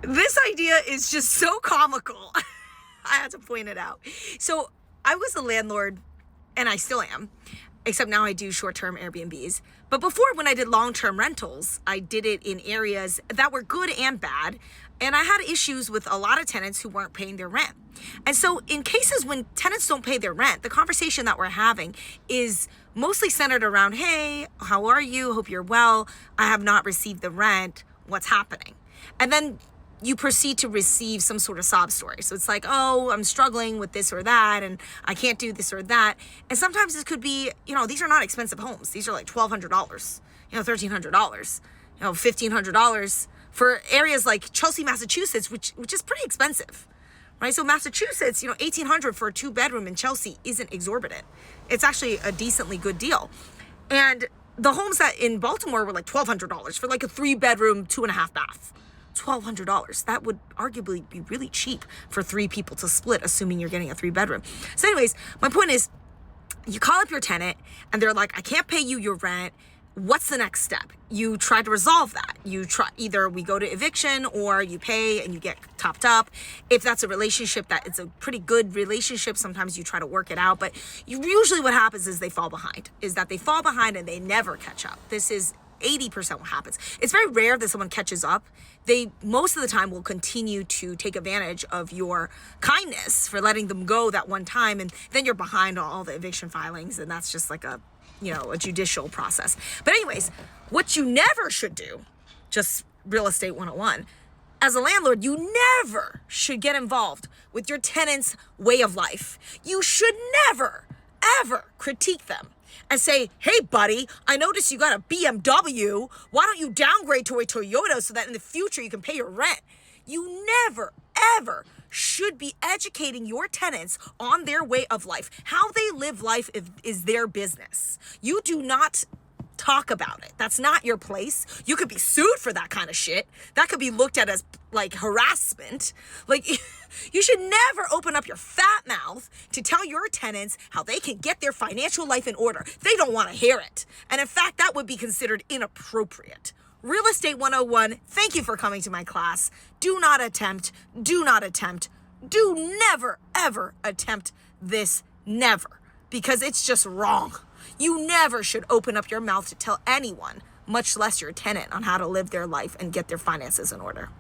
This idea is just so comical. I had to point it out. So I was a landlord, and I still am, except now I do short-term Airbnbs. But before, when I did long-term rentals, I did it in areas that were good and bad. And I had issues with a lot of tenants who weren't paying their rent. And so in cases when tenants don't pay their rent, the conversation that we're having is mostly centered around, hey, how are you? Hope you're well. I have not received the rent. What's happening? And then you proceed to receive some sort of sob story. So it's like, oh, I'm struggling with this or that, and I can't do this or that. And sometimes this could be, these are not expensive homes. These are like $1,200, $1,300, $1,500 for areas like Chelsea, Massachusetts, which is pretty expensive, right? So Massachusetts, $1,800 for a 2-bedroom in Chelsea isn't exorbitant. It's actually a decently good deal. And the homes that in Baltimore were like $1,200 for like a 3-bedroom, 2.5 bath. $1,200. That would arguably be really cheap for 3 people to split, assuming you're getting a 3-bedroom. So anyways, my point is, you call up your tenant and they're like, I can't pay you your rent. What's the next step? You try to resolve that. Either we go to eviction or you pay and you get topped up. If that's a relationship that it's a pretty good relationship, sometimes you try to work it out. But usually what happens is they fall behind, and they never catch up. This is 80% what happens. It's very rare that someone catches up. They most of the time will continue to take advantage of your kindness for letting them go that one time, and then you're behind on all the eviction filings, and that's just like a judicial process. But anyways, what you never should do, just real estate 101, as a landlord, you never should get involved with your tenant's way of life. You should never, ever critique them and say, hey, buddy, I noticed you got a BMW. Why don't you downgrade to a Toyota so that in the future you can pay your rent? You never, ever should be educating your tenants on their way of life. How they live life is their business. You do not talk about it. That's not your place. You could be sued for that kind of shit. That could be looked at as like harassment. Like, you should never open up your fat mouth to tell your tenants how they can get their financial life in order. They don't want to hear it. And in fact, that would be considered inappropriate. Real Estate 101, thank you for coming to my class. Do never, ever attempt this, never, because it's just wrong. You never should open up your mouth to tell anyone, much less your tenant, on how to live their life and get their finances in order.